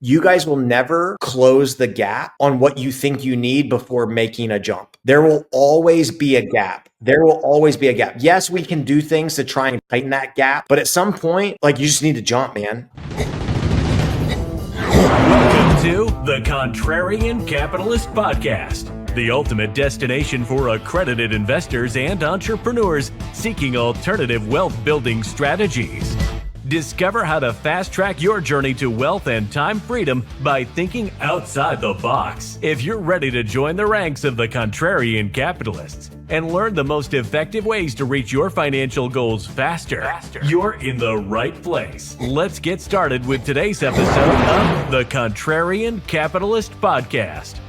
You guys will never close the gap on what you think you need before making a jump. There will always be a gap. There will always be a gap. Yes, we can do things to try and tighten that gap, but at some point, like, you just need to jump, man. Welcome to the Contrarian Capitalist Podcast, the ultimate destination for accredited investors and entrepreneurs seeking alternative wealth building strategies. Discover how to fast-track your journey to wealth and time freedom by thinking outside the box. If you're ready to join the ranks of the Contrarian Capitalists and learn the most effective ways to reach your financial goals faster, you're in the right place. Let's get started with today's episode of the Contrarian Capitalist Podcast.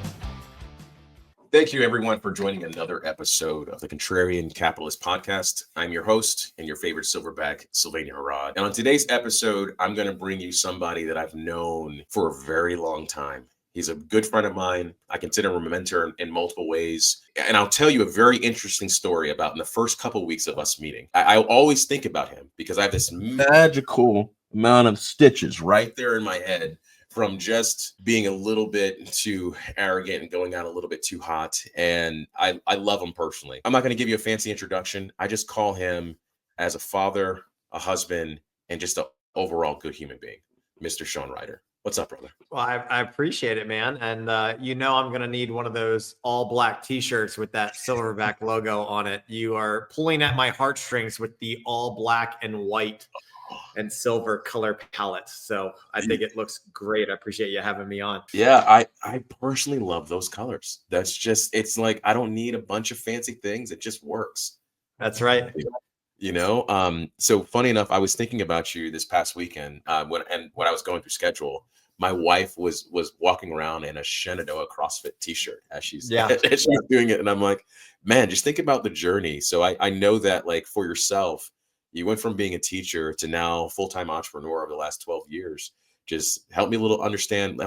Thank you, everyone, for joining another episode of the Contrarian Capitalist Podcast. I'm your host and your favorite silverback, Sylvania Harrod. And on today's episode, I'm going to bring you somebody that I've known for a very long time. He's a good friend of mine. I consider him a mentor in multiple ways. And I'll tell you a very interesting story about in the first couple of weeks of us meeting. I always think about him because I have this magical amount of stitches right there in my head from just being a little bit too arrogant and going out a little bit too hot. And I love him personally. I'm not going to give you a fancy introduction. I just call him as a father, a husband, and just an overall good human being, Mr. Shawn Rider. What's up, brother? Well, I appreciate it, man. And I'm going to need one of those all black t-shirts with that silverback logo on it. You are pulling at my heartstrings with the all black and white and silver color palette. So I think it looks great. I appreciate you having me on. Yeah, I personally love those colors. That's just, it's like, I don't need a bunch of fancy things. It just works. That's right. So funny enough, I was thinking about you this past weekend when I was going through schedule. My wife was walking around in a Shenandoah CrossFit t-shirt as she's doing it. And I'm like, man, just think about the journey. So I know that, like, for yourself, you went from being a teacher to now full-time entrepreneur over the last 12 years. Just help me help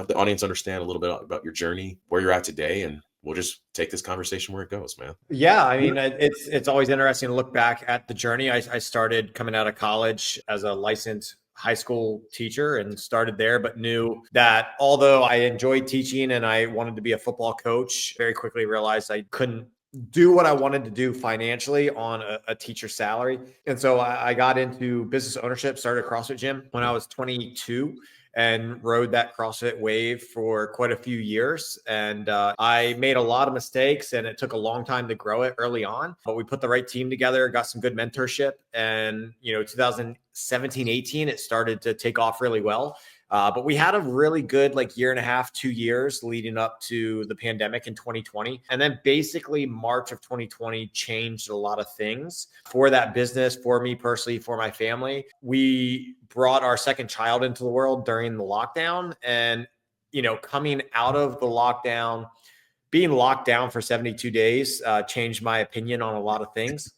the audience understand a little bit about your journey, where you're at today, and we'll just take this conversation where it goes, man. Yeah, I mean, it's always interesting to look back at the journey. I started coming out of college as a licensed high school teacher and started there, but knew that although I enjoyed teaching and I wanted to be a football coach, very quickly realized I couldn't do what I wanted to do financially on a teacher salary. And so I got into business ownership, started a CrossFit gym when I was 22 and rode that CrossFit wave for quite a few years. And I made a lot of mistakes and it took a long time to grow it early on, but we put the right team together, got some good mentorship. And, 2017, 18, it started to take off really well. But we had a really good year and a half, 2 years leading up to the pandemic in 2020. And then basically March of 2020 changed a lot of things for that business, for me personally, for my family. We brought our second child into the world during the lockdown. And, coming out of the lockdown, being locked down for 72 days changed my opinion on a lot of things.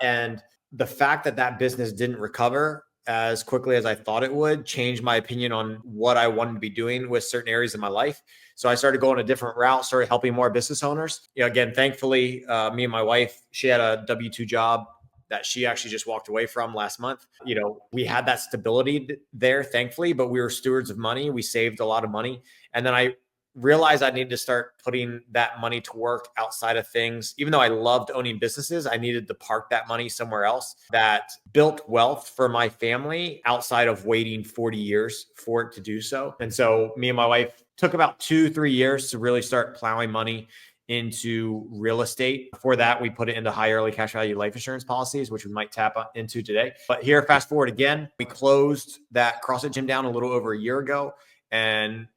And the fact that business didn't recover as quickly as I thought it would change my opinion on what I wanted to be doing with certain areas of my life. So I started going a different route, started helping more business owners. Again, thankfully, me and my wife, she had a W-2 job that she actually just walked away from last month. We had that stability there, thankfully, but we were stewards of money. We saved a lot of money. And then I realized I needed to start putting that money to work outside of things. Even though I loved owning businesses, I needed to park that money somewhere else that built wealth for my family outside of waiting 40 years for it to do so. And so me and my wife took about 2-3 years to really start plowing money into real estate. Before that, we put it into high early cash value life insurance policies, which we might tap into today. But here, fast forward again, we closed that CrossFit gym down a little over a year ago and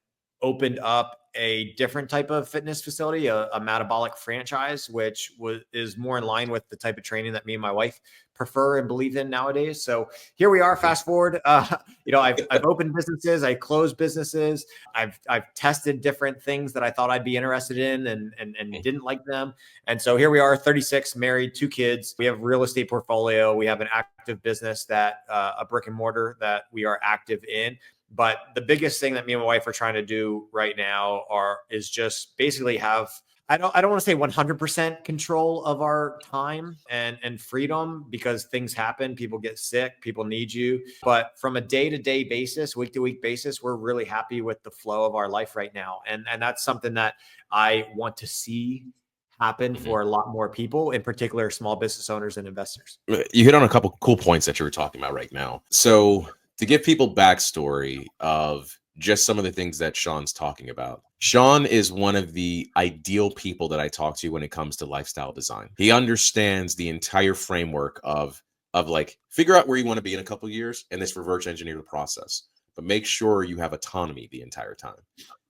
opened up a different type of fitness facility, a metabolic franchise, which is more in line with the type of training that me and my wife prefer and believe in nowadays. So here we are, fast forward. I've opened businesses, I closed businesses. I've tested different things that I thought I'd be interested in and didn't like them. And so here we are, 36, married, 2 kids. We have a real estate portfolio. We have an active business a brick and mortar that we are active in. But the biggest thing that me and my wife are trying to do right now is just basically have I don't want to say 100% control of our time and freedom, because things happen, people get sick, people need you. But from a day-to-day basis, week-to-week basis, we're really happy with the flow of our life right now. And that's something that I want to see happen for a lot more people, in particular, small business owners and investors. You hit on a couple cool points that you were talking about right now. So to give people backstory of just some of the things that Shawn's talking about. Shawn is one of the ideal people that I talk to when it comes to lifestyle design. He understands the entire framework of like, figure out where you want to be in a couple of years and this reverse engineer the process, but make sure you have autonomy the entire time,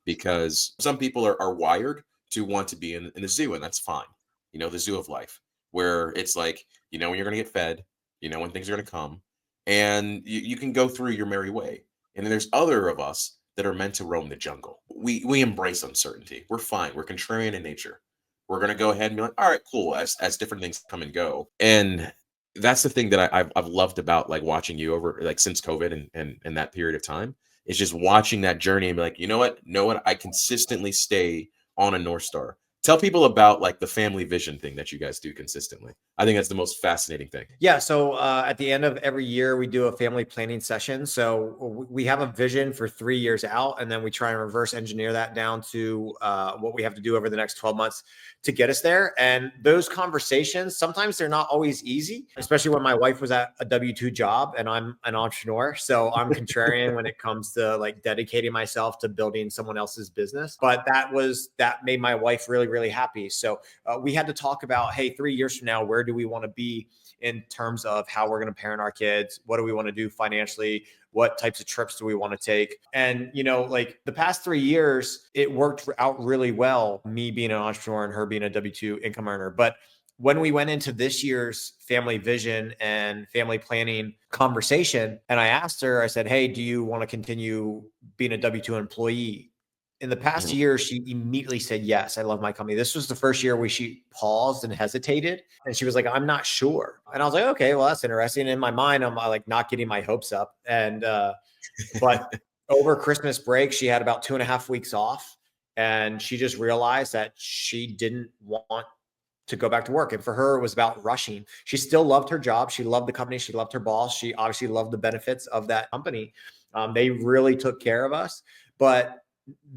because some people are wired to want to be in the zoo, and that's fine. You know, the zoo of life, where it's like, you know, when you're going to get fed, you know, when things are going to come, and you can go through your merry way. And then there's other of us that are meant to roam the jungle. We embrace uncertainty. We're fine. We're contrarian in nature. We're going to go ahead and be like, all right, cool, as different things come and go. And that's the thing that I've loved about like watching you over like since COVID and that period of time, is just watching that journey and be like, you know what? I consistently stay on a North Star. Tell people about like the family vision thing that you guys do consistently. I think that's the most fascinating thing. Yeah. So at the end of every year, we do a family planning session. So we have a vision for 3 years out, and then we try and reverse engineer that down to what we have to do over the next 12 months to get us there. And those conversations, sometimes they're not always easy, especially when my wife was at a W-2 job and I'm an entrepreneur. So I'm contrarian when it comes to like dedicating myself to building someone else's business. But that made my wife really, really happy. So we had to talk about, hey, 3 years from now, where do we want to be in terms of how we're going to parent our kids? What do we want to do financially? What types of trips do we want to take? And, you know, like the past 3 years, it worked out really well, me being an entrepreneur and her being a W-2 income earner. But when we went into this year's family vision and family planning conversation, and I asked her, I said, hey, do you want to continue being a W-2 employee? In the past year, she immediately said, yes, I love my company. This was the first year where she paused and hesitated. And she was like, I'm not sure. And I was like, okay, well, that's interesting. In my mind, I'm like not getting my hopes up. And, but over Christmas break, she had about 2.5 weeks off. And she just realized that she didn't want to go back to work. And for her, it was about rushing. She still loved her job. She loved the company. She loved her boss. She obviously loved the benefits of that company. They really took care of us. But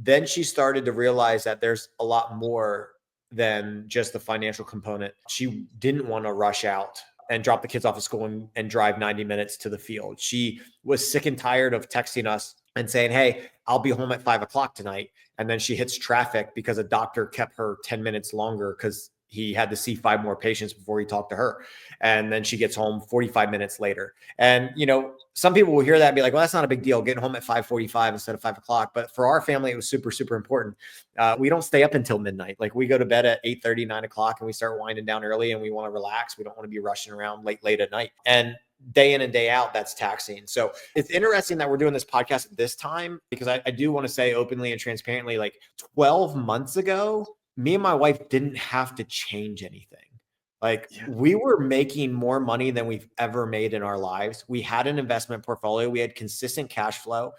then she started to realize that there's a lot more than just the financial component. She didn't want to rush out and drop the kids off at school and drive 90 minutes to the field. She was sick and tired of texting us and saying, hey, I'll be home at 5 o'clock tonight. And then she hits traffic because a doctor kept her 10 minutes longer because he had to see 5 more patients before he talked to her. And then she gets home 45 minutes later. And, you know, some people will hear that and be like, well, that's not a big deal, getting home at 5:45 instead of 5 o'clock. But for our family, it was super, super important. We don't stay up until midnight. Like we go to bed at 8:30, 9 o'clock, and we start winding down early, and we want to relax. We don't want to be rushing around late at night. And day in and day out, that's taxing. So it's interesting that we're doing this podcast at this time, because I do want to say openly and transparently, like 12 months ago, me and my wife didn't have to change anything. Like we were making more money than we've ever made in our lives. We had an investment portfolio. We had consistent cash flow.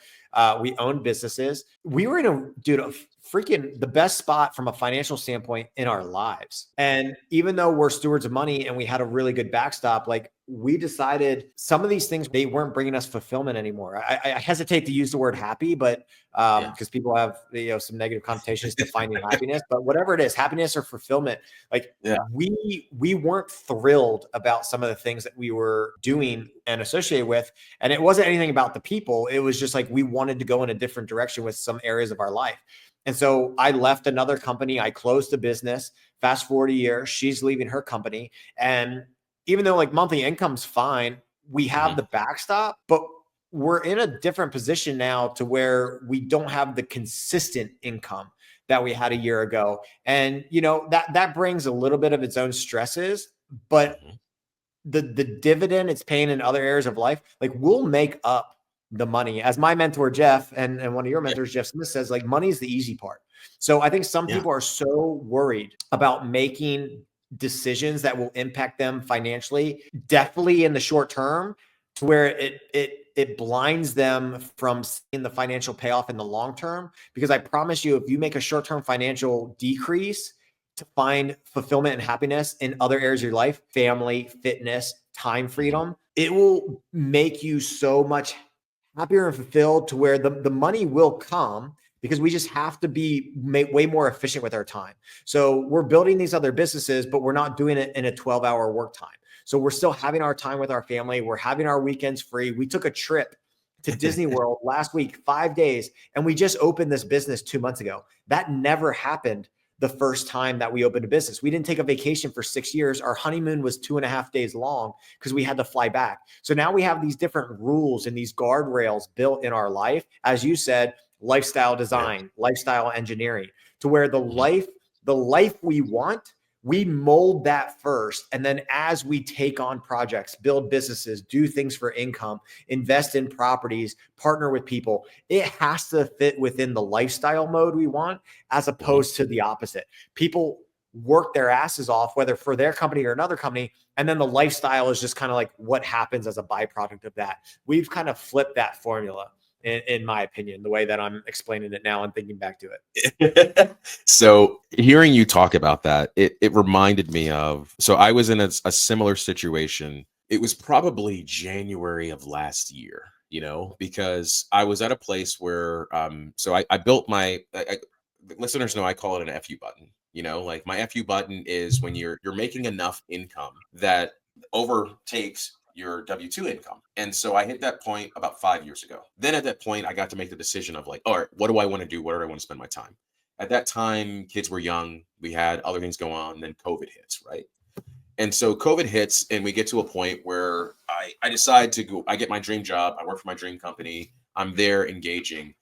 We owned businesses. We were in a freaking the best spot from a financial standpoint in our lives. And even though we're stewards of money and we had a really good backstop, like we decided some of these things, they weren't bringing us fulfillment anymore. I hesitate to use the word happy, but because people have, you know, some negative connotations to finding happiness, but whatever it is, happiness or fulfillment, like we weren't thrilled about some of the things that we were doing and associated with. And it wasn't anything about the people. It was just like, we wanted to go in a different direction with some areas of our life. And so I left another company. I closed the business. Fast forward a year, she's leaving her company. And even though like monthly income's fine, we have the backstop, but we're in a different position now to where we don't have the consistent income that we had a year ago. And, you know, that brings a little bit of its own stresses, but the dividend it's paying in other areas of life, like we'll make up the money. As my mentor, Jeff, and one of your mentors, Jeff Smith, says, like, money is the easy part. So I think some people are so worried about making decisions that will impact them financially, definitely in the short term, to where it blinds them from seeing the financial payoff in the long term. Because I promise you, if you make a short-term financial decrease, to find fulfillment and happiness in other areas of your life, family, fitness, time freedom, it will make you so much happier and fulfilled to where the money will come, because we just have to be way more efficient with our time. So we're building these other businesses, but we're not doing it in a 12-hour work time. So we're still having our time with our family. We're having our weekends free. We took a trip to Disney World last week, 5 days, and we just opened this business 2 months ago. That never happened the first time that we opened a business. We didn't take a vacation for 6 years. Our honeymoon was 2.5 days long because we had to fly back. So now we have these different rules and these guardrails built in our life. As you said, lifestyle design, lifestyle engineering, to where the life we want, we mold that first. And then as we take on projects, build businesses, do things for income, invest in properties, partner with people, it has to fit within the lifestyle mode we want, as opposed to the opposite. People work their asses off, whether for their company or another company, and then the lifestyle is just kind of like what happens as a byproduct of that. We've kind of flipped that formula, in my opinion, the way that I'm explaining it now and thinking back to it. So hearing you talk about that, it reminded me of, so I was in a similar situation. It was probably January of last year, because I was at a place where, so I built listeners know I call it an FU button, like my FU button is when you're making enough income that overtakes your W-2 income. And so I hit that point about 5 years ago. Then at that point, I got to make the decision of like, all right, what do I want to do? Where do I want to spend my time? At that time, kids were young. We had other things going on. Then COVID hits, right? And so COVID hits and we get to a point where I decide to go, I get my dream job. I work for my dream company. I'm there engaging.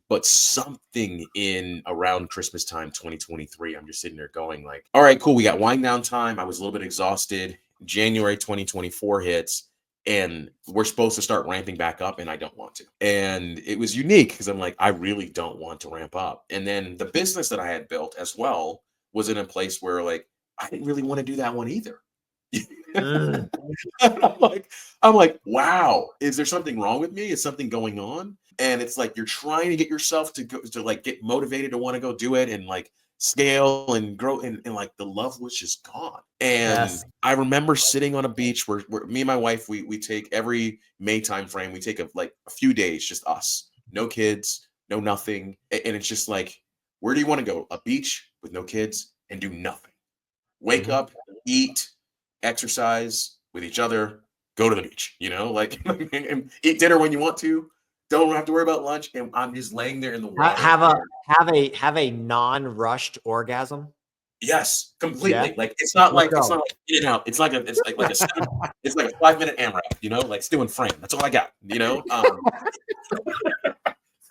But something in around Christmas time, 2023, I'm just sitting there going like, all right, cool. We got wind down time. I was a little bit exhausted. January 2024 hits. And we're supposed to start ramping back up and I don't want to. And it was unique because I'm like, I really don't want to ramp up. And then the business that I had built as well was in a place where like, I didn't really want to do that one either. I'm like, wow, is there something wrong with me? Is something going on? And it's like, you're trying to get yourself to go to like get motivated to want to go do it and like scale and grow, and like the love was just gone. And I remember sitting on a beach where me and my wife, we take every May time frame, we take a few days, just us, no kids, no nothing. And it's just like, where do you want to go? A beach with no kids and do nothing. Wake up, eat, exercise with each other, go to the beach, like and eat dinner when you want to. Don't have to worry about lunch, and I'm just laying there in the water. Have a non-rushed orgasm. Yes, completely. Yeah. Like it's not like in and out. It's like a 5-minute AMRAP, like still in frame. That's all I got.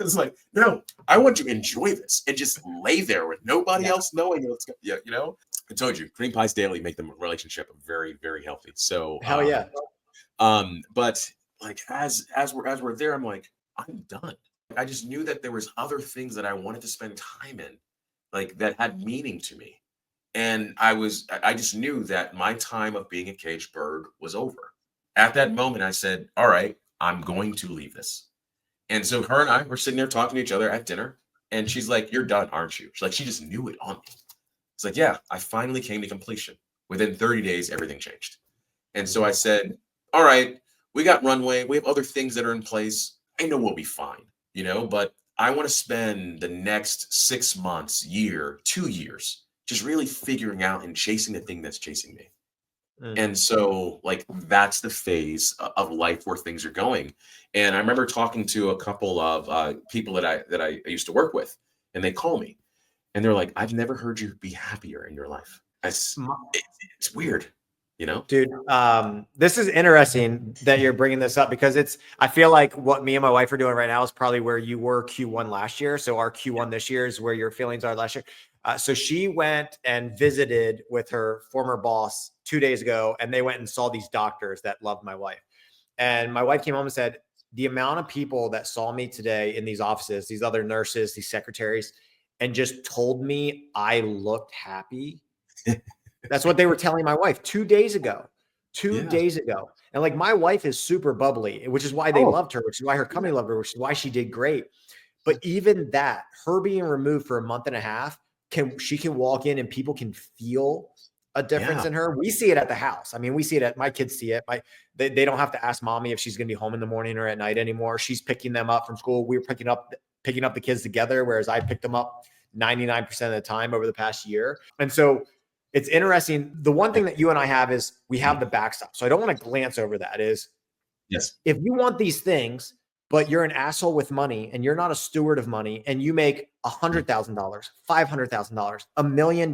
It's like, no, I want to enjoy this and just lay there with nobody else knowing what's going. Yeah, I told you, green pies daily make the relationship very, very healthy. So hell yeah. But like as we're there, I'm like, I'm done. I just knew that there was other things that I wanted to spend time in, like that had meaning to me. And I just knew that my time of being a caged bird was over. At that moment, I said, all right, I'm going to leave this. And so her and I were sitting there talking to each other at dinner. And she's like, you're done, aren't you? She's like, she just knew it on me. It's like, yeah, I finally came to completion. Within 30 days, everything changed. And so I said, all right, we got runway. We have other things that are in place. I know we'll be fine, but I want to spend the next 6 months, year, 2 years, just really figuring out and chasing the thing that's chasing me. And so like, that's the phase of life where things are going. And I remember talking to a couple of people that I used to work with, and they call me and they're like, I've never heard you be happier in your life. It's weird. Dude, this is interesting that you're bringing this up, because I feel like what me and my wife are doing right now is probably where you were Q1 last year. So our Q1 this year is where your feelings are last year. So she went and visited with her former boss 2 days ago, and they went and saw these doctors that loved my wife. And my wife came home and said, the amount of people that saw me today in these offices, these other nurses, these secretaries, and just told me I looked happy. That's what they were telling my wife 2 days ago. 2 days ago. And like, my wife is super bubbly, which is why they loved her, which is why her company loved her, which is why she did great. But even that, her being removed for a month and a half she can walk in and people can feel a difference Yeah. in her. We see it at the house. I mean, we see it my kids see it. They don't have to ask mommy if she's going to be home in the morning or at night anymore. She's picking them up from school. We're picking up the kids together, whereas I picked them up 99% of the time over the past year. And so it's interesting. The one thing that you and I have is we have the backstop. So I don't want to glance over that is, Yes. if you want these things, but you're an asshole with money and you're not a steward of money and you make $100,000, $500,000, $1 million,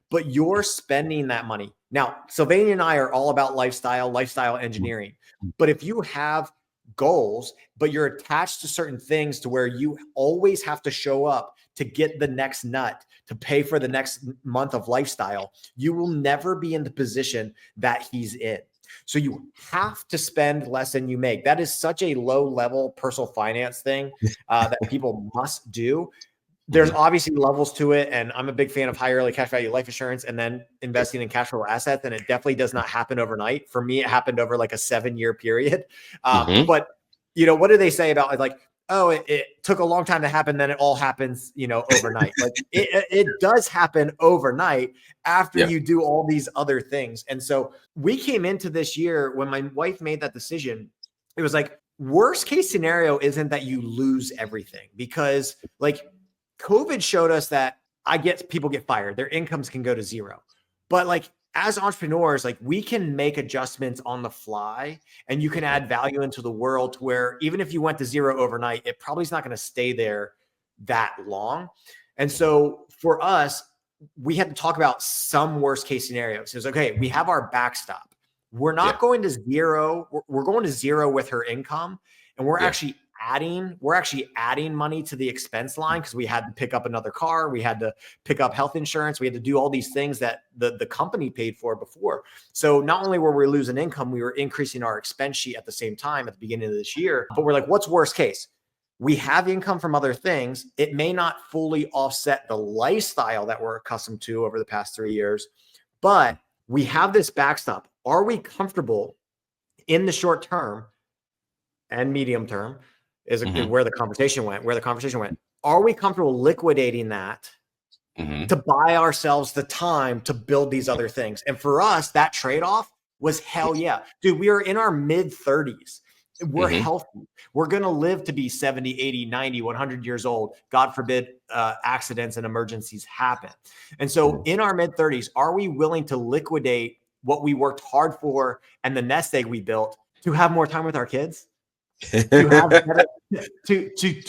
but you're spending that money. Now, Sylvania and I are all about lifestyle engineering. But if you have goals, but you're attached to certain things to where you always have to show up to get the next nut, to pay for the next month of lifestyle, you will never be in the position that he's in. So you have to spend less than you make. That is such a low level personal finance thing that people must do. There's obviously levels to it. And I'm a big fan of high early cash value life insurance and then investing in cash flow assets. And it definitely does not happen overnight. For me, it happened over like a 7-year period. But what do they say about like, oh, it took a long time to happen, then it all happens, overnight. Like it does happen overnight after you do all these other things. And so we came into this year when my wife made that decision, it was like, worst case scenario isn't that you lose everything, because like COVID showed us that people get fired, their incomes can go to zero. But like as entrepreneurs, like we can make adjustments on the fly and you can add value into the world to where even if you went to zero overnight, it probably is not going to stay there that long. And so for us, we had to talk about some worst case scenarios. It was okay, we have our backstop. We're not going to zero. We're going to zero with her income. And we're actually adding money to the expense line because we had to pick up another car. We had to pick up health insurance. We had to do all these things that the company paid for before. So not only were we losing income, we were increasing our expense sheet at the same time at the beginning of this year. But we're like, what's worst case? We have income from other things. It may not fully offset the lifestyle that we're accustomed to over the past 3 years, but we have this backstop. Are we comfortable in the short term and medium term? Is where the conversation went. Are we comfortable liquidating that to buy ourselves the time to build these other things? And for us, that trade-off was hell yeah. Dude, we are in our mid 30s. We're healthy. We're going to live to be 70, 80, 90, 100 years old. God forbid accidents and emergencies happen. And so in our mid 30s, are we willing to liquidate what we worked hard for and the nest egg we built to have more time with our kids? to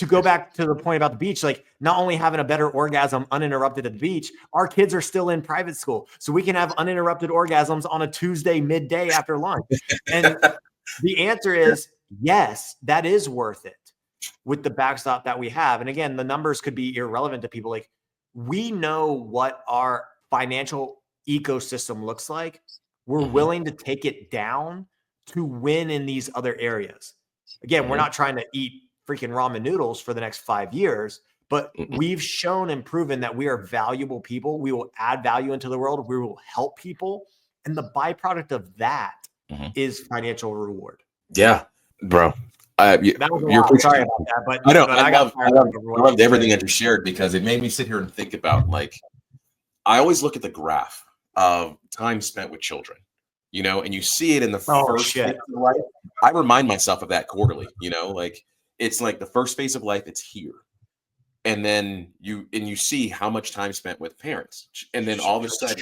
go back to the point about the beach, like not only having a better orgasm uninterrupted at the beach, our kids are still in private school. So we can have uninterrupted orgasms on a Tuesday midday after lunch. And the answer is yes, that is worth it with the backstop that we have. And again, the numbers could be irrelevant to people. Like we know what our financial ecosystem looks like. We're willing to take it down to win in these other areas. Again, we're not trying to eat freaking ramen noodles for the next 5 years, but we've shown and proven that we are valuable people. We will add value into the world. We will help people. And the byproduct of that is financial reward. Yeah, bro. That was a lot. Sorry about that, but I loved everything that you shared because it made me sit here and think about, like, I always look at the graph of time spent with children. And you see it in the first phase of life. I remind myself of that quarterly, like it's like the first phase of life, it's here. And then you see how much time spent with parents. And then all of a sudden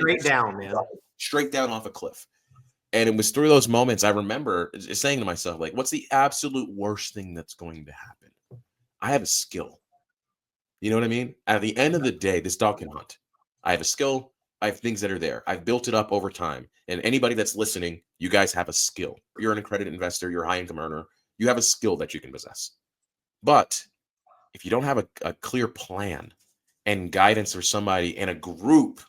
straight down off a cliff. And it was through those moments I remember saying to myself, like, what's the absolute worst thing that's going to happen? I have a skill. You know what I mean? At the end of the day, this dog can hunt. I have a skill. I have things that are there. I've built it up over time. And anybody that's listening, you guys have a skill. You're an accredited investor. You're a high income earner. You have a skill that you can possess. But if you don't have a clear plan and guidance for somebody and a group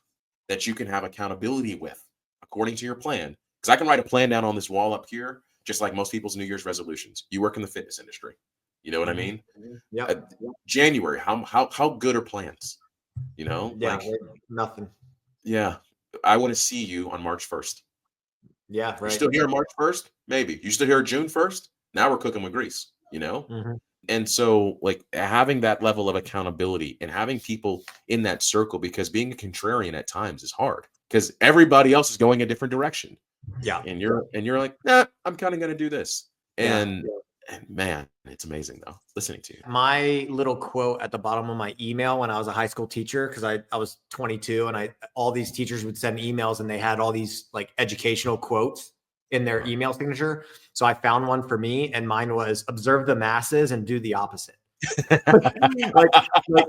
that you can have accountability with according to your plan, because I can write a plan down on this wall up here, just like most people's New Year's resolutions. You work in the fitness industry. You know what I mean? Yeah. January, how good are plans? Nothing. Yeah. I want to see you on March 1st. Yeah, right. You still here March 1st? Maybe. You still here June 1st? Now we're cooking with grease, And so like having that level of accountability and having people in that circle, because being a contrarian at times is hard because everybody else is going a different direction. Yeah. And you're like, nah, I'm kind of going to do this. Yeah. And man, it's amazing though, listening to you. My little quote at the bottom of my email when I was a high school teacher, because I was 22 and all these teachers would send emails and they had all these like educational quotes in their email signature. So I found one for me, and mine was observe the masses and do the opposite. like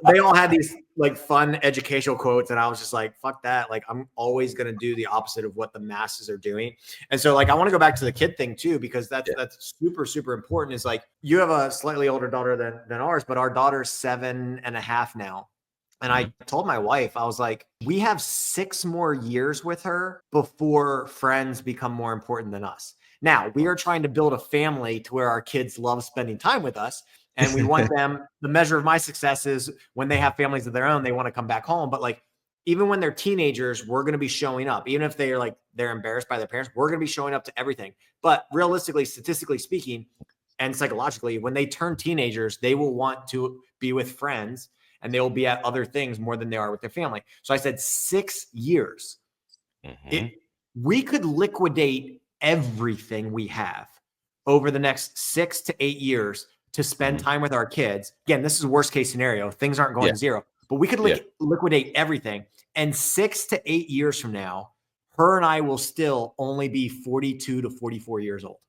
they all had these like fun educational quotes, and I was just like, fuck that. Like I'm always going to do the opposite of what the masses are doing. And so like I want to go back to the kid thing too, because that's super, super important. Is like you have a slightly older daughter than ours, but our daughter's 7.5 now. And I told my wife, I was like, we have 6 more years with her before friends become more important than us. Now, we are trying to build a family to where our kids love spending time with us. And we want them, the measure of my success is when they have families of their own, they want to come back home. But like, even when they're teenagers, we're going to be showing up. Even if they're embarrassed by their parents, we're going to be showing up to everything. But realistically, statistically speaking, and psychologically, when they turn teenagers, they will want to be with friends and they will be at other things more than they are with their family. So I said 6 years. We could liquidate everything we have over the next 6 to 8 years to spend time with our kids. Again, this is a worst case scenario. Things aren't going to zero, but we could liquidate everything. And 6 to 8 years from now, her and I will still only be 42 to 44 years old.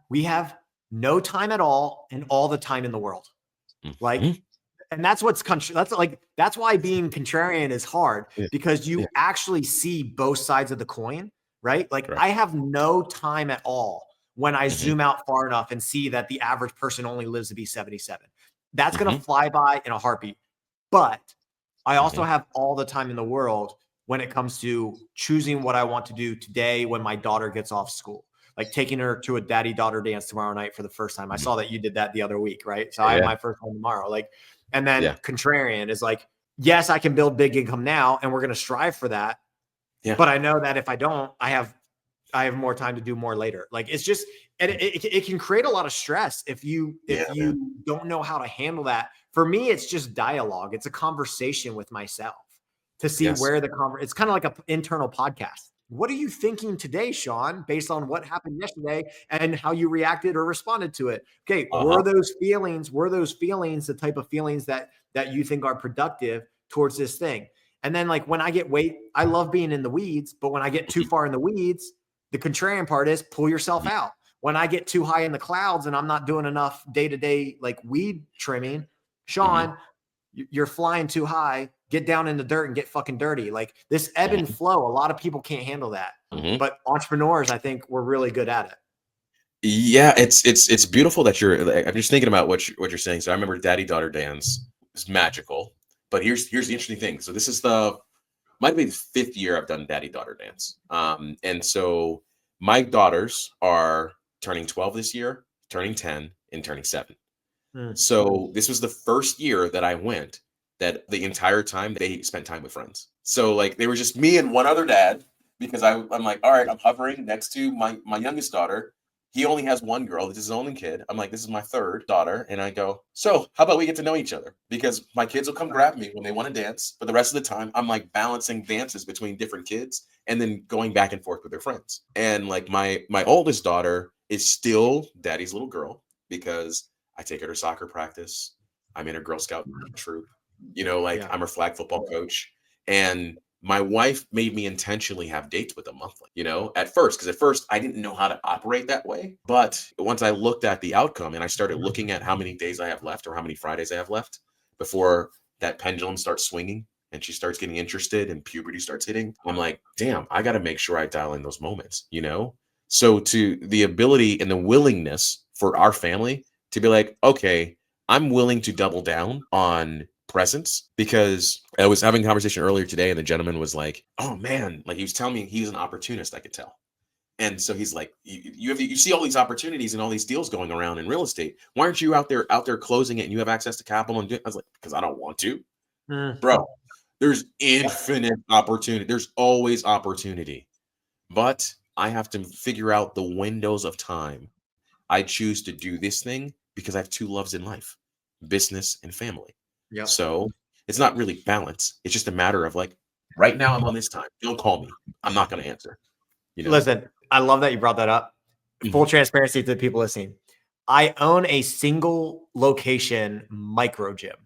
We have no time at all and all the time in the world. And that's that's why being contrarian is hard, because you actually see both sides of the coin, right? Like I have no time at all when I zoom out far enough and see that the average person only lives to be 77. That's going to fly by in a heartbeat. But I also have all the time in the world when it comes to choosing what I want to do today when my daughter gets off school. Like taking her to a daddy-daughter dance tomorrow night for the first time. I saw that you did that the other week, right? So I have my first one tomorrow. And then contrarian is like, yes, I can build big income now, and we're going to strive for that. But I know that if I don't, I have more time to do more later. Like it's just, and it can create a lot of stress if you don't know how to handle that. For me, it's just dialogue. It's a conversation with myself to see where it's kind of like an internal podcast. What are you thinking today, Shawn, based on what happened yesterday and how you reacted or responded to it? Okay. Were those feelings the type of feelings that you think are productive towards this thing? And then like when I I love being in the weeds, but when I get too far in the weeds, the contrarian part is pull yourself out. When I get too high in the clouds and I'm not doing enough day-to-day like weed trimming, Shawn, you're flying too high. Get down in the dirt and get fucking dirty. Like this ebb and flow, a lot of people can't handle that. But entrepreneurs, I think we're really good at it. Yeah, it's beautiful that I'm just thinking about what you're saying. So I remember daddy-daughter dance is magical. But here's the interesting thing. So this is might be the 5th year I've done daddy-daughter dance. And so my daughters are turning 12 this year, turning 10, and turning 7. So this was the first year that I went that the entire time they spent time with friends. So like they were just me and one other dad, because I'm like, all right, I'm hovering next to my youngest daughter. He only has one girl. This is his only kid. I'm like, this is my 3rd daughter. And I go, so how about we get to know each other? Because my kids will come grab me when they want to dance. But the rest of the time, I'm like balancing dances between different kids and then going back and forth with their friends. And like my oldest daughter is still daddy's little girl, because I take her to soccer practice. I'm in her Girl Scout troop. I'm her flag football coach. And my wife made me intentionally have dates with them monthly, at first, because at first I didn't know how to operate that way. But once I looked at the outcome and I started looking at how many days I have left or how many Fridays I have left before that pendulum starts swinging and she starts getting interested and puberty starts hitting, I'm like, damn, I got to make sure I dial in those moments, So to the ability and the willingness for our family to be like, okay, I'm willing to double down on presence, because I was having a conversation earlier today and the gentleman was like, oh man, like he was telling me he's an opportunist, I could tell. And so he's like, you see all these opportunities and all these deals going around in real estate. Why aren't you out there closing it and you have access to capital? And I was like, because I don't want to. Bro, there's infinite opportunity. There's always opportunity. But I have to figure out the windows of time I choose to do this thing because I have two loves in life, business and family. Yeah. So it's not really balance. It's just a matter of like, right now I'm on this time. Don't call me. I'm not going to answer. You know? Listen, I love that you brought that up. Full Mhm. transparency to the people listening. I own a single location micro gym.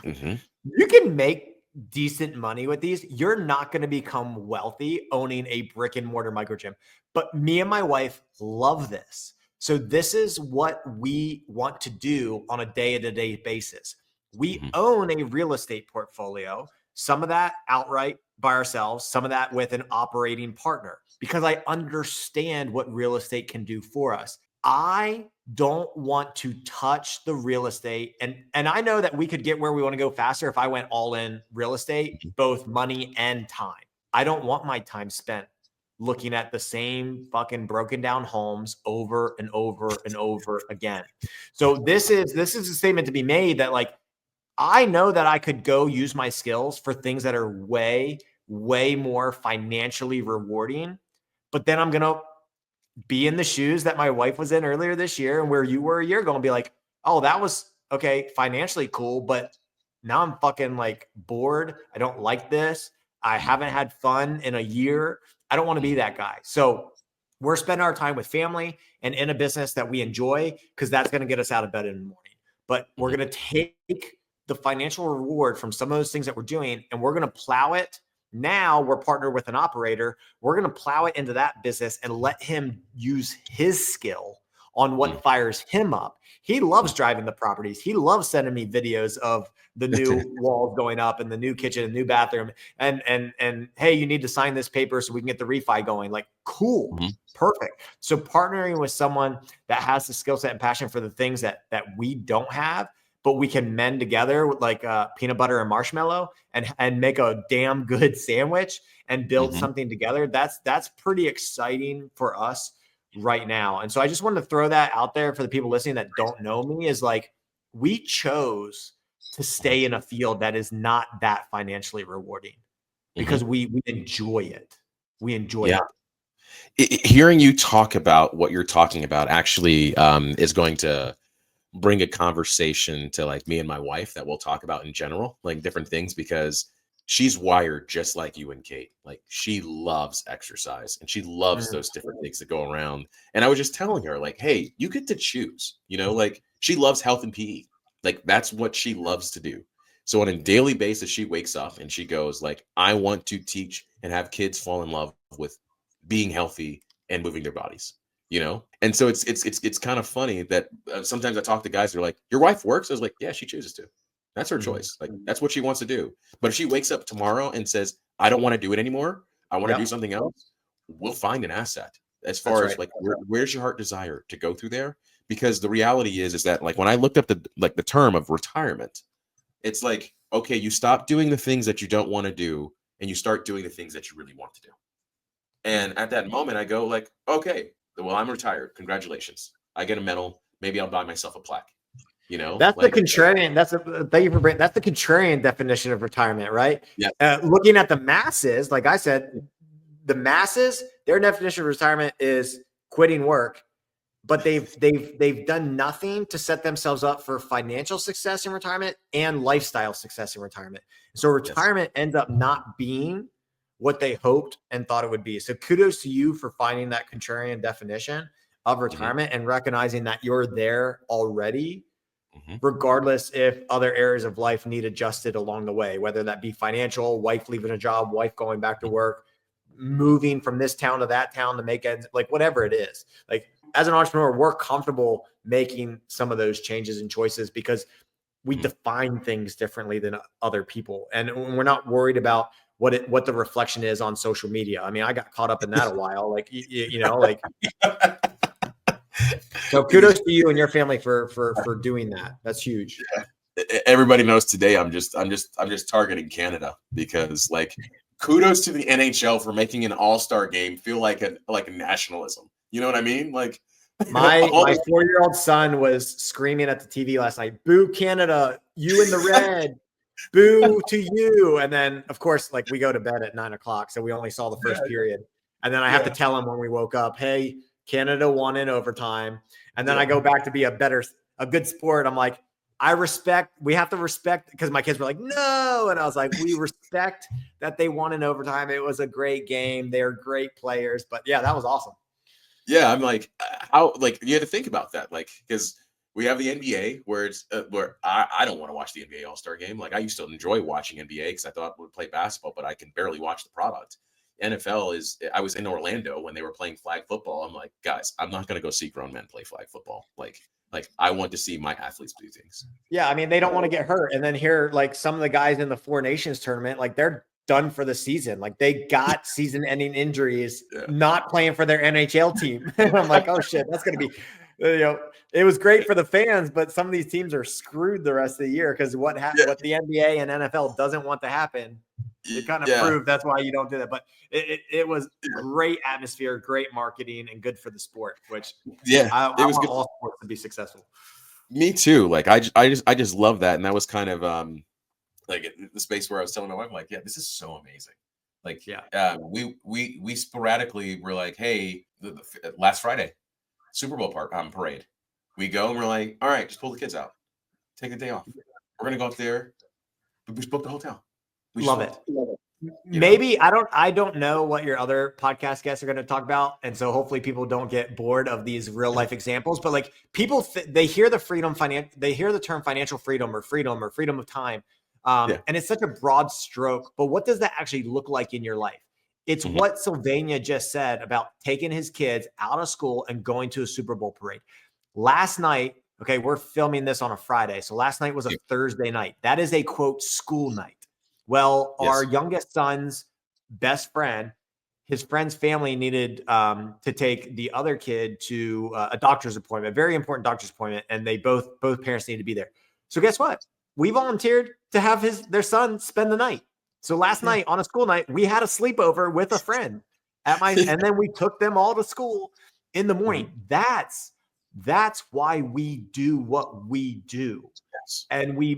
Mhm. You can make decent money with these. You're not going to become wealthy owning a brick and mortar micro gym. But me and my wife love this. So this is what we want to do on a day-to-day basis. We Mhm. own a real estate portfolio, some of that outright by ourselves, some of that with an operating partner, because I understand what real estate can do for us. I don't want to touch the real estate. And I know that we could get where we want to go faster if I went all in real estate, both money and time. I don't want my time spent looking at the same fucking broken down homes over and over and over again. So this is a statement to be made that like, I know that I could go use my skills for things that are way, way more financially rewarding, but then I'm going to be in the shoes that my wife was in earlier this year and where you were a year ago and be like, oh, that was okay, financially cool, but now I'm fucking like bored. I don't like this. I haven't had fun in a year. I don't want to be that guy. So we're spending our time with family and in a business that we enjoy because that's going to get us out of bed in the morning. But we're going to take the financial reward from some of those things that we're doing and we're going to plow it. Now we're partnered with an operator. We're going to plow it into that business and let him use his skill on what fires him up. He loves driving the properties. He loves sending me videos of the new walls going up and the new kitchen and new bathroom. And hey, you need to sign this paper so we can get the refi going. Like, cool, perfect. So partnering with someone that has the skill set and passion for the things that we don't have, but we can mend together with like peanut butter and marshmallow and make a damn good sandwich and build something together. That's pretty exciting for us right now. And so I just wanted to throw that out there for the people listening that don't know me is like, we chose to stay in a field that is not that financially rewarding because we enjoy it. We enjoy it. Hearing you talk about what you're talking about actually is going to bring a conversation to like me and my wife that we'll talk about in general, like different things, because she's wired just like you and Kate. Like she loves exercise and she loves those different things that go around. And I was just telling her like, hey, you get to choose, you know, like she loves health and PE. Like that's what she loves to do. So on a daily basis, she wakes up and she goes like, I want to teach and have kids fall in love with being healthy and moving their bodies. You know, and so it's kind of funny that sometimes I talk to guys who are like, your wife works. I was like, yeah, she chooses to. That's her choice. Like that's what she wants to do. But if she wakes up tomorrow and says, I don't want to do it anymore, I want to do something else, we'll find an asset as far as like where's your heart desire to go through there. Because the reality is that like when I looked up the term of retirement, it's like, okay, you stop doing the things that you don't want to do and you start doing the things that you really want to do. And at that moment I go like, okay, well, I'm retired. Congratulations. I get a medal. Maybe I'll buy myself a plaque. You know, that's like, the contrarian. Thank you for bringing. That's the contrarian definition of retirement, right? Yeah. Looking at the masses, like I said, the masses, their definition of retirement is quitting work, but they've done nothing to set themselves up for financial success in retirement and lifestyle success in retirement. So retirement ends up not being what they hoped and thought it would be. So kudos to you for finding that contrarian definition of retirement and recognizing that you're there already, regardless if other areas of life need adjusted along the way, whether that be financial, wife leaving a job, wife going back to work, moving from this town to that town to make ends, like whatever it is. Like as an entrepreneur, we're comfortable making some of those changes and choices because we define things differently than other people. And we're not worried about what the reflection is on social media. I mean, I got caught up in that a while, like, you know, like, so kudos to you and your family for doing that. That's huge. Everybody knows today I'm just targeting Canada because like kudos to the NHL for making an all-star game feel like a nationalism. You know what I mean? Like my 4-year-old son was screaming at the TV last night, "Boo Canada, you in the red, boo to you." And then of course, like we go to bed at 9:00. So we only saw the first period. And then I have to tell him when we woke up, hey, Canada won in overtime. And then I go back to be a better a good sport. I'm like, we have to respect, because my kids were like, no. And I was like, we respect that they won in overtime. It was a great game. They're great players. But yeah, that was awesome. Yeah, I'm like, how, like, you had to think about that, like, because we have the NBA where it's where I don't want to watch the NBA All-Star game. Like, I used to enjoy watching NBA because I thought I would play basketball, but I can barely watch the product. NFL is, I was in Orlando when they were playing flag football. I'm like, guys, I'm not going to go see grown men play flag football. Like I want to see my athletes do things. Yeah, I mean, they don't want to get hurt. And then here, like some of the guys in the Four Nations tournament, like they're done for the season. Like they got season-ending injuries, not playing for their NHL team. And I'm like, oh shit, that's going to be, it was great for the fans, but some of these teams are screwed the rest of the year because what the NBA and NFL doesn't want to happen. It kind of proved that's why you don't do that. But it was great atmosphere, great marketing, and good for the sport. Which I want good. All sports to be successful. Me too. Like I just love that, and that was kind of like the space where I was telling my wife, like, yeah, this is so amazing. Like, we sporadically were like, hey, last Friday, Super Bowl parade. We go and we're like, all right, just pull the kids out, take a day off. We're gonna go up there. We just booked the hotel. Love it. Maybe I don't know what your other podcast guests are going to talk about, and so hopefully people don't get bored of these real life examples. But like people, they hear the they hear the term financial freedom or freedom of time, and it's such a broad stroke. But what does that actually look like in your life? It's what Sylvania just said about taking his kids out of school and going to a Super Bowl parade. Last night, okay, we're filming this on a Friday, so last night was a Thursday night. That is a quote school night. Well, our youngest son's best friend, his friend's family needed to take the other kid to a doctor's appointment, very important doctor's appointment, and they both parents needed to be there. So guess what? We volunteered to have their son spend the night. So last night on a school night, we had a sleepover with a friend and then we took them all to school in the morning. That's why we do what we do. And we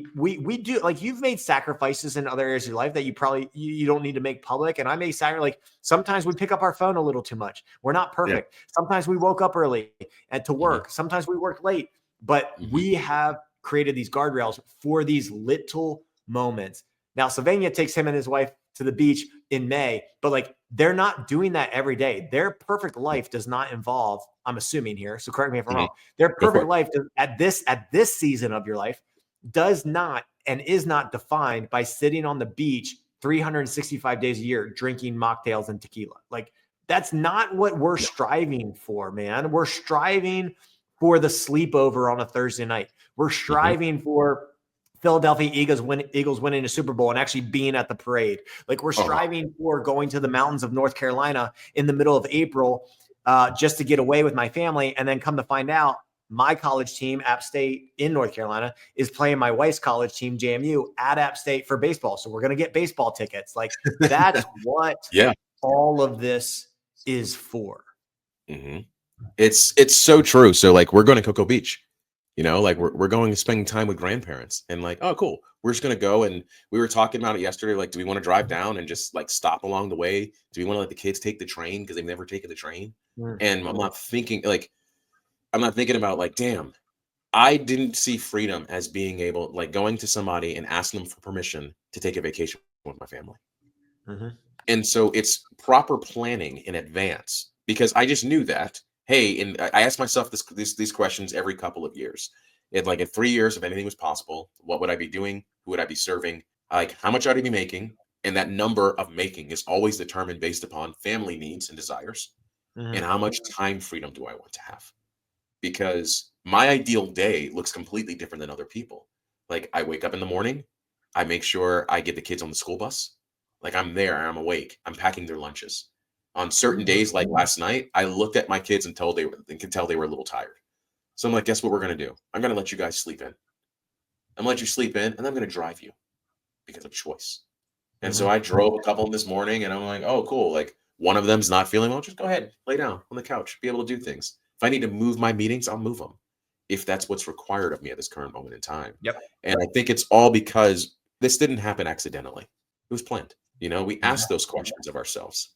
do, like, you've made sacrifices in other areas of your life that you probably you don't need to make public. And I may sacrifice, like sometimes we pick up our phone a little too much. We're not perfect. Sometimes we woke up early and to work. Sometimes we work late, but we have created these guardrails for these little moments. Now, Sylvania takes him and his wife to the beach in May, but like they're not doing that every day. Their perfect life does not involve, I'm assuming here, so correct me if I'm wrong. Their perfect life at this season of your life does not and is not defined by sitting on the beach 365 days a year drinking mocktails and tequila. Like that's not what we're striving for, man. We're striving for the sleepover on a Thursday night. We're striving for Philadelphia Eagles winning a Super Bowl and actually being at the parade. Like we're striving for going to the mountains of North Carolina in the middle of April just to get away with my family. And then come to find out my college team, App State in North Carolina, is playing my wife's college team, JMU, at App State for baseball. So we're going to get baseball tickets. Like that's what all of this is for. It's so true. So like we're going to Cocoa Beach. Like we're going to spend time with grandparents and like, oh, cool. We're just going to go. And we were talking about it yesterday. Like, do we want to drive down and just like stop along the way? Do we want to let the kids take the train? Because they've never taken the train. And I'm not thinking about like, damn, I didn't see freedom as being able, like going to somebody and asking them for permission to take a vacation with my family. And so it's proper planning in advance because I just knew that. Hey, and I ask myself these questions every couple of years. Like in 3 years, if anything was possible, what would I be doing? Who would I be serving? Like how much ought I be making? And that number of making is always determined based upon family needs and desires. And how much time freedom do I want to have? Because my ideal day looks completely different than other people. Like I wake up in the morning, I make sure I get the kids on the school bus. Like I'm there, I'm awake, I'm packing their lunches. On certain days, like last night, I looked at my kids and could tell they were a little tired. So I'm like, guess what we're going to do? I'm going to let you guys sleep in. I'm going to let you sleep in, and I'm going to drive you because of choice. And so I drove a couple this morning, and I'm like, oh, cool. Like one of them's not feeling well. Just go ahead, lay down on the couch, be able to do things. If I need to move my meetings, I'll move them if that's what's required of me at this current moment in time. And I think it's all because this didn't happen accidentally. It was planned. We asked those questions of ourselves.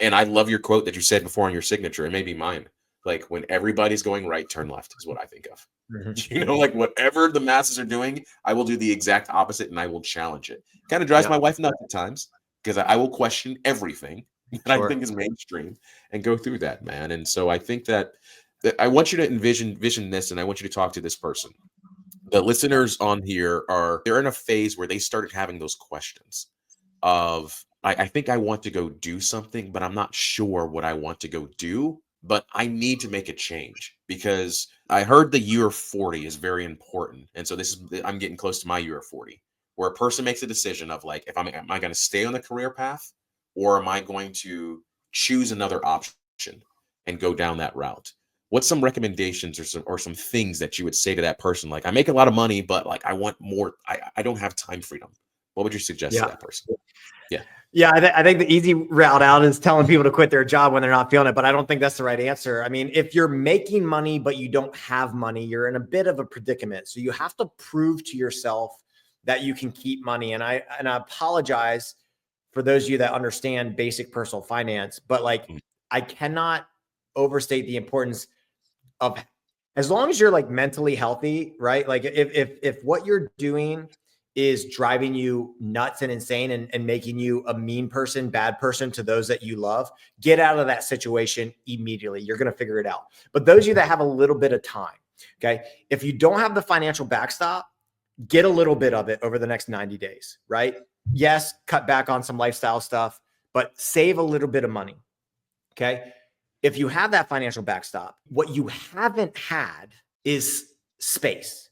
And I love your quote that you said before on your signature. It may be mine. Like when everybody's going right, turn left is what I think of. Like whatever the masses are doing, I will do the exact opposite and I will challenge it. Kind of drives my wife nuts at times because I will question everything that I think is mainstream and go through that, man. And so I think that I want you to envision this, and I want you to talk to this person. The listeners on here they're in a phase where they started having those questions of, I think I want to go do something, but I'm not sure what I want to go do, but I need to make a change because I heard the year 40 is very important. And so I'm getting close to my year 40, where a person makes a decision of like, am I going to stay on the career path, or am I going to choose another option and go down that route? What's some recommendations or some things that you would say to that person? Like, I make a lot of money, but like, I want more. I don't have time freedom. What would you suggest to that person? Yeah, I think the easy route out is telling people to quit their job when they're not feeling it, but I don't think that's the right answer. I mean, if you're making money, but you don't have money, you're in a bit of a predicament. So you have to prove to yourself that you can keep money. And I apologize for those of you that understand basic personal finance, but like, I cannot overstate the importance of, as long as you're like mentally healthy, right? Like if what you're doing is driving you nuts and insane and making you a mean person, bad person to those that you love, get out of that situation immediately. You're going to figure it out. But those of you that have a little bit of time, okay, if you don't have the financial backstop, get a little bit of it over the next 90 days, right? Yes, cut back on some lifestyle stuff, but save a little bit of money, okay? If you have that financial backstop, what you haven't had is space,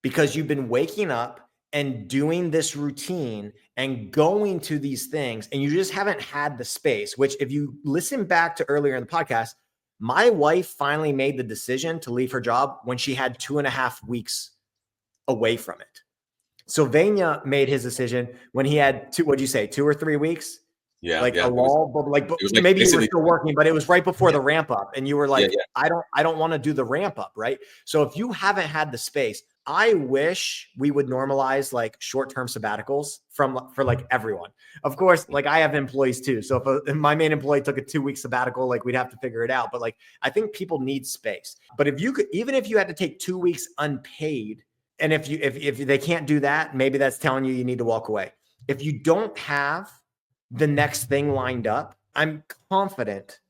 because you've been waking up and doing this routine and going to these things, and you just haven't had the space, which if you listen back to earlier in the podcast, my wife finally made the decision to leave her job when she had 2.5 weeks away from it. Sylvania made his decision when he had 2 or 3 weeks? Yeah. Like a lull, but like maybe you were still working, but it was right before the ramp up. And you were like, I don't want to do the ramp up, right? So if you haven't had the space, I wish we would normalize like short-term sabbaticals for like everyone. Of course, like I have employees too. So if my main employee took a 2-week sabbatical, like we'd have to figure it out. But like, I think people need space. But if you could, even if you had to take 2 weeks unpaid, and if they can't do that, maybe that's telling you need to walk away. If you don't have the next thing lined up, I'm confident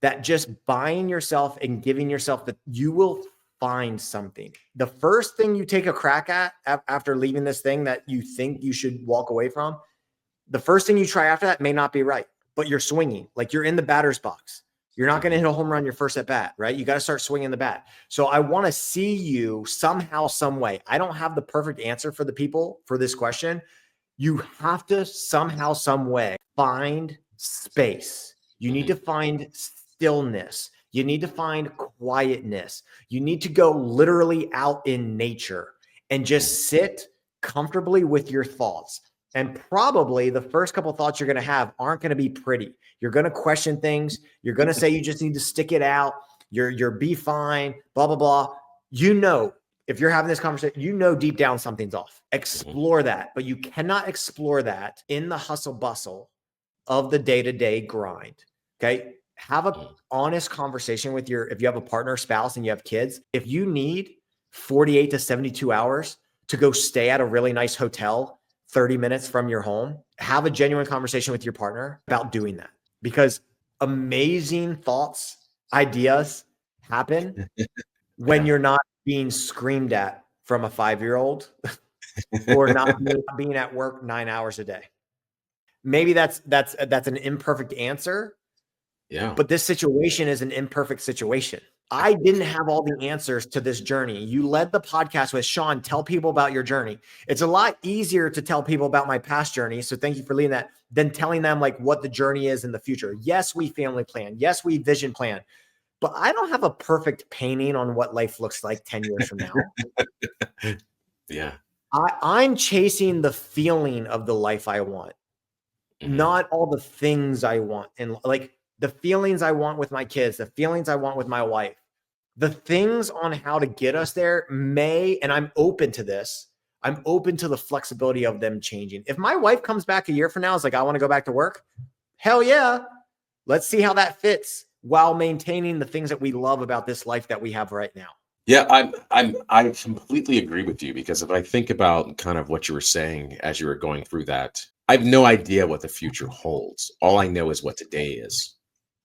that just buying yourself and giving yourself that you will find something. The first thing you take a crack at after leaving this thing that you think you should walk away from, the first thing you try after that may not be right, but you're swinging, like you're in the batter's box. You're not going to hit a home run your first at bat, right? You got to start swinging the bat. So I want to see you somehow, some way. I don't have the perfect answer for the people for this question. You have to somehow, some way find space. You need to find stillness. You need to find quietness. You need to go literally out in nature and just sit comfortably with your thoughts. And probably the first couple of thoughts you're going to have aren't going to be pretty. You're going to question things. You're going to say you just need to stick it out. You're be fine, blah, blah, blah. You know, if you're having this conversation, you know deep down something's off. Explore that, but you cannot explore that in the hustle bustle of the day-to-day grind. Okay. Have an honest conversation with if you have a partner, spouse, and you have kids. If you need 48 to 72 hours to go stay at a really nice hotel 30 minutes from your home, have a genuine conversation with your partner about doing that, because amazing thoughts, ideas happen when you're not being screamed at from a 5-year-old or not being at work 9 hours a day. Maybe that's an imperfect answer. Yeah. But this situation is an imperfect situation. I didn't have all the answers to this journey. You led the podcast with Shawn. Tell people about your journey. It's a lot easier to tell people about my past journey. So thank you for leading that, than telling them like what the journey is in the future. Yes, we family plan. Yes, we vision plan. But I don't have a perfect painting on what life looks like 10 years from now. Yeah. I'm chasing the feeling of the life I want, not all the things I want. And like, the feelings I want with my kids, the feelings I want with my wife, the things on how to get us there and I'm open to this. I'm open to the flexibility of them changing. If my wife comes back a year from now, is like, I want to go back to work. Hell yeah. Let's see how that fits while maintaining the things that we love about this life that we have right now. Yeah, I completely agree with you, because if I think about kind of what you were saying as you were going through that, I have no idea what the future holds. All I know is what today is,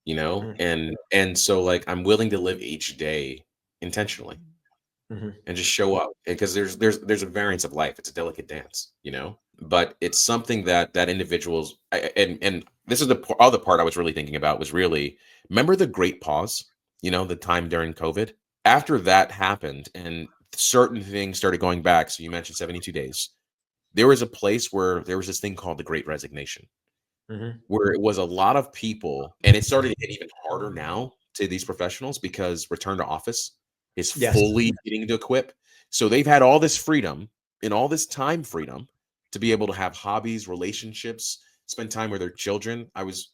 Mhm. and so like I'm willing to live each day intentionally Mhm. and just show up, because there's a variance of life. It's a delicate dance. But it's something that individuals and this is the other part I was really thinking about, was really, remember the great pause, the time during COVID. After that happened and certain things started going back, so you mentioned 72 days, there was a place where there was this thing called the great resignation, Mhm. where it was a lot of people, and it started to get even harder now to these professionals, because return to office is Yes. fully getting to equip. So they've had all this freedom and all this time freedom to be able to have hobbies, relationships, spend time with their children. I was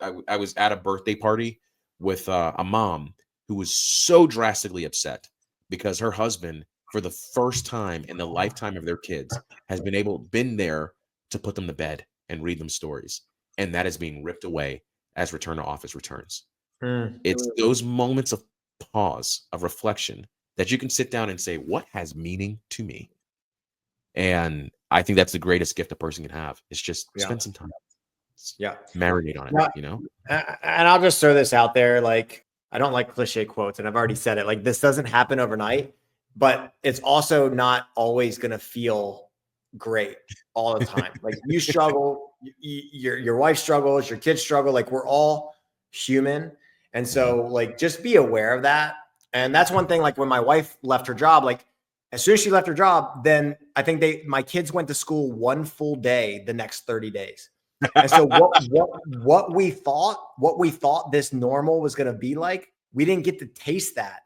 at a birthday party with a mom who was so drastically upset because her husband, for the first time in the lifetime of their kids, has been there to put them to bed and read them stories, and that is being ripped away as return to office returns. Mm. It's those moments of pause, of reflection, that you can sit down and say, what has meaning to me? And I think that's the greatest gift a person can have, is just Yeah. spend some time, Yeah. marinate on it, Now, you know? and I'll just throw this out there. Like, I don't like cliche quotes, and I've already said it. Like, this doesn't happen overnight, but it's also not always going to feel great all the time. Like, you struggle, your wife struggles, your kids struggle. Like, we're all human. And so, like, just be aware of that. And that's one thing. Like, when my wife left her job, like, as soon as she left her job, then I think my kids went to school one full day the next 30 days. And so what we thought this normal was going to be like, we didn't get to taste that.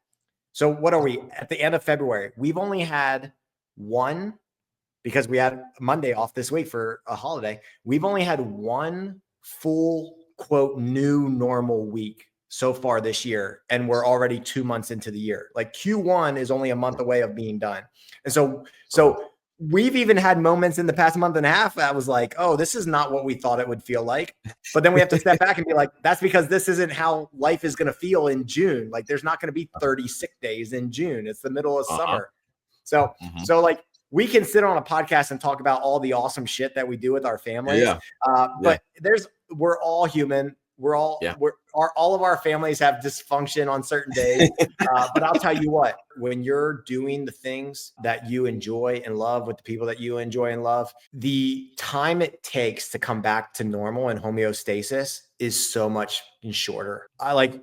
So what are we at the end of February? We've only had one, because we had Monday off this week for a holiday. We've only had one full quote new normal week so far this year, and we're already 2 months into the year. Like, Q1 is only a month away of being done. And so we've even had moments in the past month and a half that was like, oh, this is not what we thought it would feel like. But then we have to step back and be like, that's because this isn't how life is going to feel in June. Like, there's not going to be 30 sick days in June. It's the middle of summer. So like, we can sit on a podcast and talk about all the awesome shit that we do with our families. But we're all human. All of our families have dysfunction on certain days. But I'll tell you what, when you're doing the things that you enjoy and love with the people that you enjoy and love, the time it takes to come back to normal and homeostasis is so much shorter.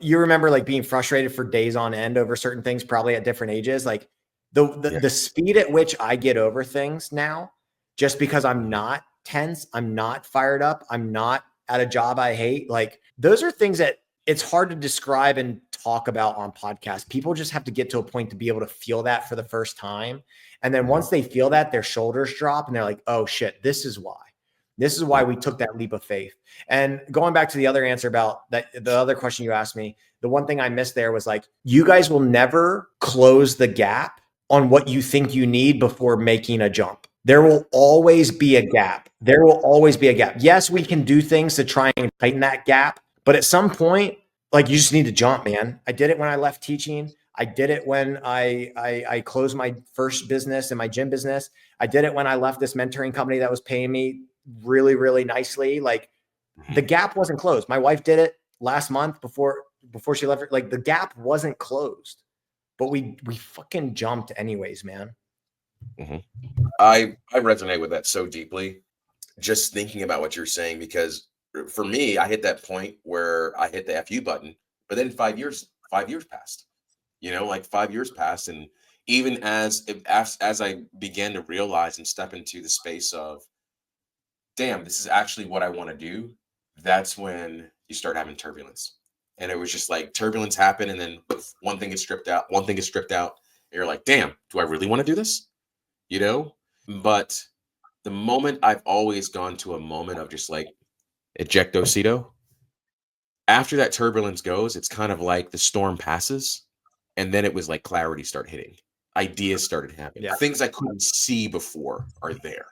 You remember like being frustrated for days on end over certain things, probably at different ages. Like, the speed at which I get over things now, just because I'm not tense, I'm not fired up, I'm not at a job I hate. Like, those are things that it's hard to describe and talk about on podcasts. People just have to get to a point to be able to feel that for the first time. And then once they feel that, their shoulders drop and they're like, oh shit, this is why. This is why we took that leap of faith. And going back to the other answer about that, the other question you asked me, the one thing I missed there was like, you guys will never close the gap on what you think you need before making a jump. There will always be a gap. There will always be a gap. Yes, we can do things to try and tighten that gap, but at some point, like, you just need to jump, man. I did it when I left teaching. I did it when I closed my first business and my gym business. I did it when I left this mentoring company that was paying me really, really nicely. Like, the gap wasn't closed. My wife did it last month before she left. Like, the gap wasn't closed. But we fucking jumped anyways, man. I resonate with that so deeply, just thinking about what you're saying, because for me, I hit that point where I hit the FU button, but then 5 years passed, like 5 years passed. And even as I began to realize and step into the space of, damn, this is actually what I want to do, that's when you start having turbulence. And it was just like turbulence happened, and then one thing gets stripped out, and you're like, damn, do I really want to do this? But the moment I've always gone to a moment of just like ejectocito, after that turbulence goes, it's kind of like the storm passes, and then it was like clarity started hitting. Ideas started happening. Yeah. Things I couldn't see before are there.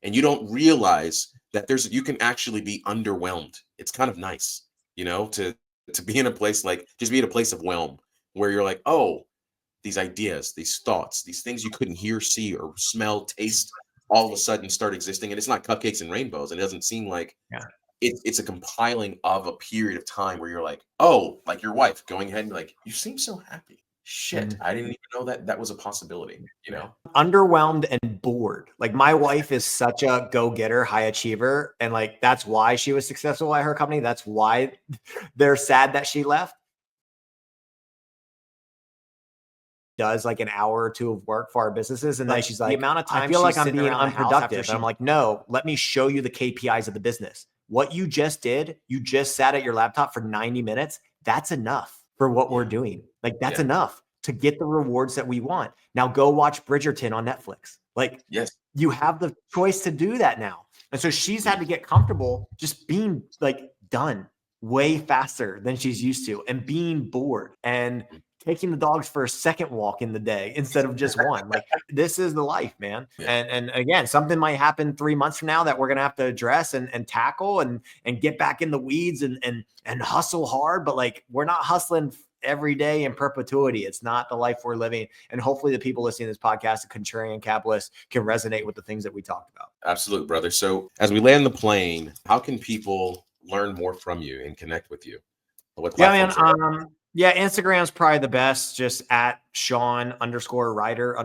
And you don't realize that you can actually be underwhelmed. It's kind of nice, to be in a place, like, just be in a place of whelm where you're like, oh, these ideas, these thoughts, these things you couldn't hear, see, or smell, taste, all of a sudden start existing. And it's not cupcakes and rainbows. And it doesn't seem like it's a compiling of a period of time where you're like, oh, like your wife going ahead and like, you seem so happy. Shit, I didn't even know that was a possibility, you know? Underwhelmed and bored. Like my wife is such a go-getter, high achiever. And like, that's why she was successful at her company. That's why they're sad that she left. Does like an hour or two of work for our businesses. And then she's like, the amount of time I feel like I'm being unproductive. And I'm like, no, let me show you the KPIs of the business. What you just did, you just sat at your laptop for 90 minutes. That's enough for what we're doing. Like that's enough to get the rewards that we want. Now go watch Bridgerton on Netflix. Like you have the choice to do that now. And so she's had to get comfortable just being like done way faster than she's used to and being bored and taking the dogs for a second walk in the day instead of just one. Like this is the life, man. And again, something might happen 3 months from now that we're going to have to address and tackle and get back in the weeds and hustle hard. But like, we're not hustling every day in perpetuity. It's not the life we're living. And hopefully the people listening to this podcast, the Contrarian Capitalists, can resonate with the things that we talked about. Absolutely, brother. So as we land the plane, how can people learn more from you and connect with you? What Instagram's probably the best. Just at Shawn _Rider SHAWN RIDER,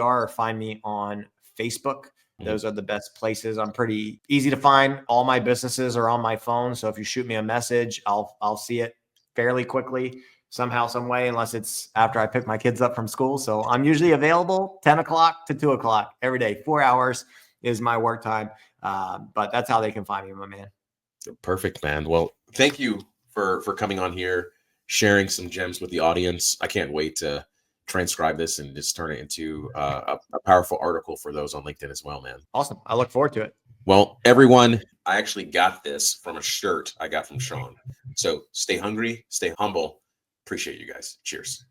or find me on Facebook. Those are the best places. I'm pretty easy to find. All my businesses are on my phone. So if you shoot me a message, I'll see it fairly quickly somehow, some way, unless it's after I pick my kids up from school. So I'm usually available 10 o'clock to 2 o'clock every day. 4 hours is my work time. But that's how they can find me, my man. Perfect, man. Well, thank you for coming on here, sharing some gems with the audience. I can't wait to transcribe this and just turn it into a powerful article for those on LinkedIn as well, man. Awesome. I look forward to it. Well, everyone, I actually got this from a shirt I got from Shawn. So stay hungry, stay humble. Appreciate you guys. Cheers.